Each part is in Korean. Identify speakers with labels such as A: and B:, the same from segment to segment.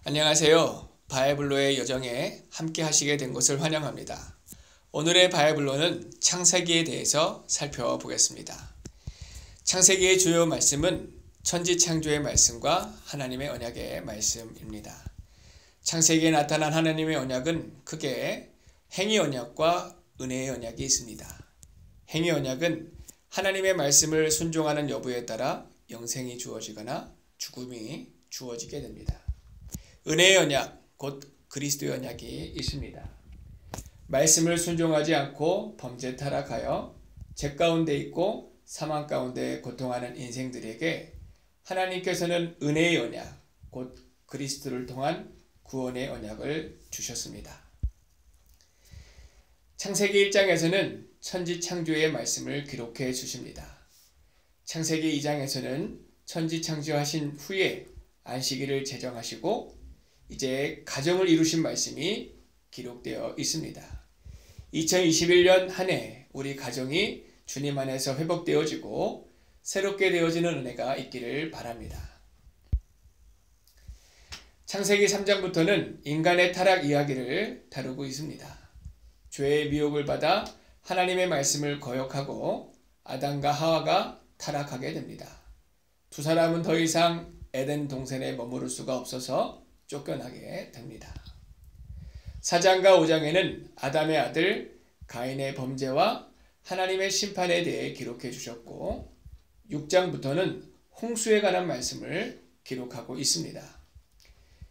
A: 안녕하세요. 바이블로의 여정에 함께 하시게 된 것을 환영합니다. 오늘의 바이블로는 창세기에 대해서 살펴보겠습니다. 창세기의 주요 말씀은 천지창조의 말씀과 하나님의 언약의 말씀입니다. 창세기에 나타난 하나님의 언약은 크게 행위 언약과 은혜의 언약이 있습니다. 행위 언약은 하나님의 말씀을 순종하는 여부에 따라 영생이 주어지거나 죽음이 주어지게 됩니다. 은혜의 언약, 곧 그리스도의 언약이 있습니다. 말씀을 순종하지 않고 범죄 타락하여 죄 가운데 있고 사망 가운데 고통하는 인생들에게 하나님께서는 은혜의 언약, 곧 그리스도를 통한 구원의 언약을 주셨습니다. 창세기 1장에서는 천지창조의 말씀을 기록해 주십니다. 창세기 2장에서는 천지창조하신 후에 안식일을 제정하시고 이제 가정을 이루신 말씀이 기록되어 있습니다. 2021년 한 해 우리 가정이 주님 안에서 회복되어지고 새롭게 되어지는 은혜가 있기를 바랍니다. 창세기 3장부터는 인간의 타락 이야기를 다루고 있습니다. 죄의 미혹을 받아 하나님의 말씀을 거역하고 아담과 하와가 타락하게 됩니다. 두 사람은 더 이상 에덴 동산에 머무를 수가 없어서 쫓겨나게 됩니다. 4장과 5장에는 아담의 아들 가인의 범죄와 하나님의 심판에 대해 기록해 주셨고 6장부터는 홍수에 관한 말씀을 기록하고 있습니다.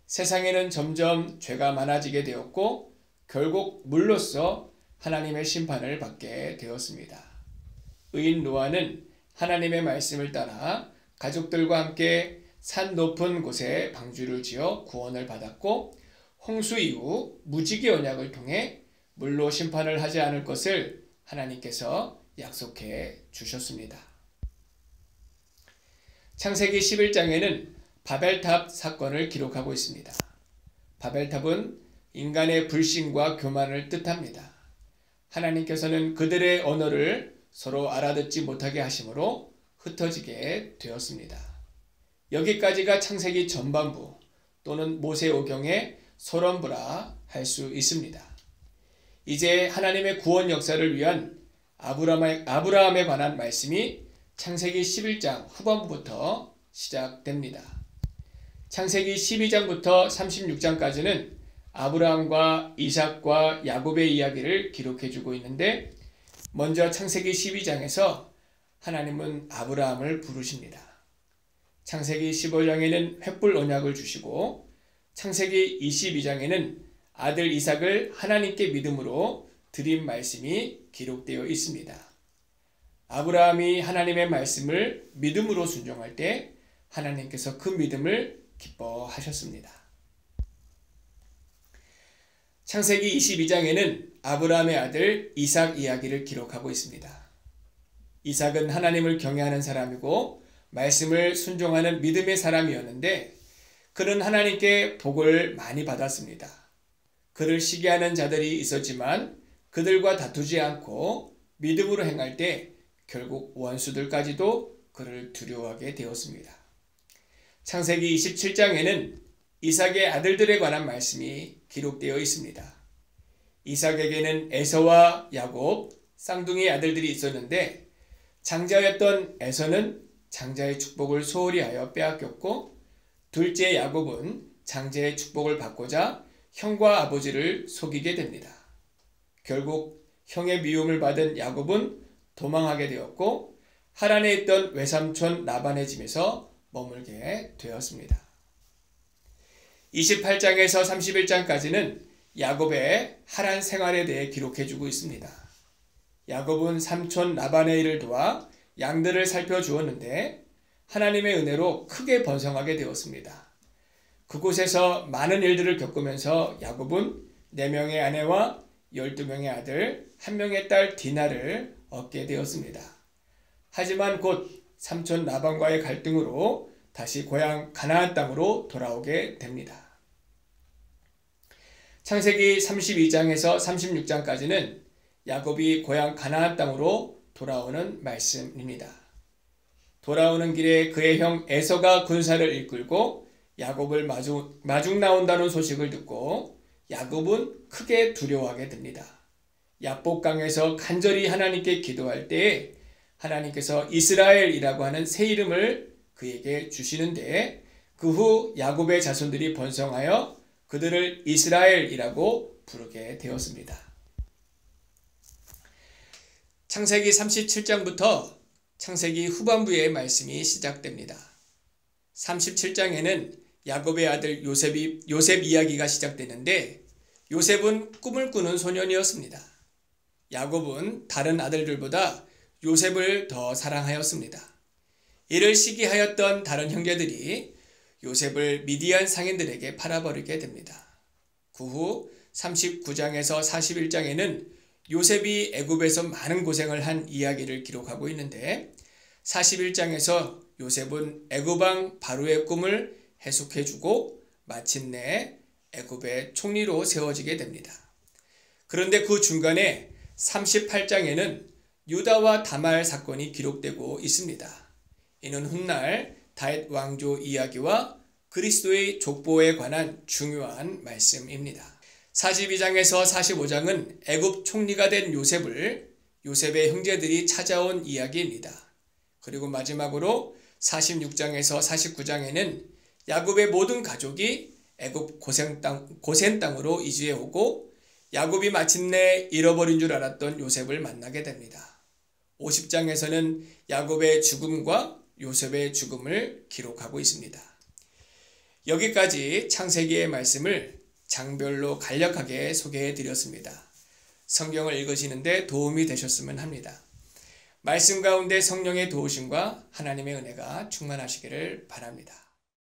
A: 세상에는 점점 죄가 많아지게 되었고 결국 물로써 하나님의 심판을 받게 되었습니다. 의인 노아는 하나님의 말씀을 따라 가족들과 함께 산 높은 곳에 방주를 지어 구원을 받았고 홍수 이후 무지개 언약을 통해 물로 심판을 하지 않을 것을 하나님께서 약속해 주셨습니다. 창세기 11장에는 바벨탑 사건을 기록하고 있습니다. 바벨탑은 인간의 불신과 교만을 뜻합니다. 하나님께서는 그들의 언어를 서로 알아듣지 못하게 하심으로 흩어지게 되었습니다. 여기까지가 창세기 전반부 또는 모세오경의 서론부라 할 수 있습니다. 이제 하나님의 구원 역사를 위한 아브라함에 관한 말씀이 창세기 11장 후반부부터 시작됩니다. 창세기 12장부터 36장까지는 아브라함과 이삭과 야곱의 이야기를 기록해주고 있는데 먼저 창세기 12장에서 하나님은 아브라함을 부르십니다. 창세기 15장에는 횃불 언약을 주시고 창세기 22장에는 아들 이삭을 하나님께 믿음으로 드린 말씀이 기록되어 있습니다. 아브라함이 하나님의 말씀을 믿음으로 순종할 때 하나님께서 그 믿음을 기뻐하셨습니다. 창세기 22장에는 아브라함의 아들 이삭 이야기를 기록하고 있습니다. 이삭은 하나님을 경외하는 사람이고 말씀을 순종하는 믿음의 사람이었는데 그는 하나님께 복을 많이 받았습니다. 그를 시기하는 자들이 있었지만 그들과 다투지 않고 믿음으로 행할 때 결국 원수들까지도 그를 두려워하게 되었습니다. 창세기 27장에는 이삭의 아들들에 관한 말씀이 기록되어 있습니다. 이삭에게는 에서와 야곱, 쌍둥이 아들들이 있었는데 장자였던 에서는 장자의 축복을 소홀히 하여 빼앗겼고 둘째 야곱은 장자의 축복을 받고자 형과 아버지를 속이게 됩니다. 결국 형의 미움을 받은 야곱은 도망하게 되었고 하란에 있던 외삼촌 라반의 집에서 머물게 되었습니다. 28장에서 31장까지는 야곱의 하란 생활에 대해 기록해주고 있습니다. 야곱은 삼촌 라반의 일을 도와 양들을 살펴주었는데 하나님의 은혜로 크게 번성하게 되었습니다. 그곳에서 많은 일들을 겪으면서 야곱은 4명의 아내와 12명의 아들, 1명의 딸 디나를 얻게 되었습니다. 하지만 곧 삼촌 라반과의 갈등으로 다시 고향 가나안 땅으로 돌아오게 됩니다. 창세기 32장에서 36장까지는 야곱이 고향 가나안 땅으로 돌아오는 말씀입니다. 돌아오는 길에 그의 형 에서가 군사를 이끌고 야곱을 마중 나온다는 소식을 듣고 야곱은 크게 두려워하게 됩니다. 야복강에서 간절히 하나님께 기도할 때에 하나님께서 이스라엘이라고 하는 새 이름을 그에게 주시는데 그 후 야곱의 자손들이 번성하여 그들을 이스라엘이라고 부르게 되었습니다. 창세기 37장부터 창세기 후반부의 말씀이 시작됩니다. 37장에는 야곱의 아들 요셉 이야기가 시작되는데 요셉은 꿈을 꾸는 소년이었습니다. 야곱은 다른 아들들보다 요셉을 더 사랑하였습니다. 이를 시기하였던 다른 형제들이 요셉을 미디안 상인들에게 팔아버리게 됩니다. 그 후 39장에서 41장에는 요셉이 애굽에서 많은 고생을 한 이야기를 기록하고 있는데 41장에서 요셉은 애굽왕 바로의 꿈을 해석해주고 마침내 애굽의 총리로 세워지게 됩니다. 그런데 그 중간에 38장에는 유다와 다말 사건이 기록되고 있습니다. 이는 훗날 다윗 왕조 이야기와 그리스도의 족보에 관한 중요한 말씀입니다. 42장에서 45장은 애굽 총리가 된 요셉의 형제들이 찾아온 이야기입니다. 그리고 마지막으로 46장에서 49장에는 야곱의 모든 가족이 애굽 고센 땅으로 이주해 오고 야곱이 마침내 잃어버린 줄 알았던 요셉을 만나게 됩니다. 50장에서는 야곱의 죽음과 요셉의 죽음을 기록하고 있습니다. 여기까지 창세기의 말씀을 장별로 간략하게 소개해 드렸습니다. 성경을 읽으시는데 도움이 되셨으면 합니다. 말씀 가운데 성령의 도우심과 하나님의 은혜가 충만하시기를 바랍니다.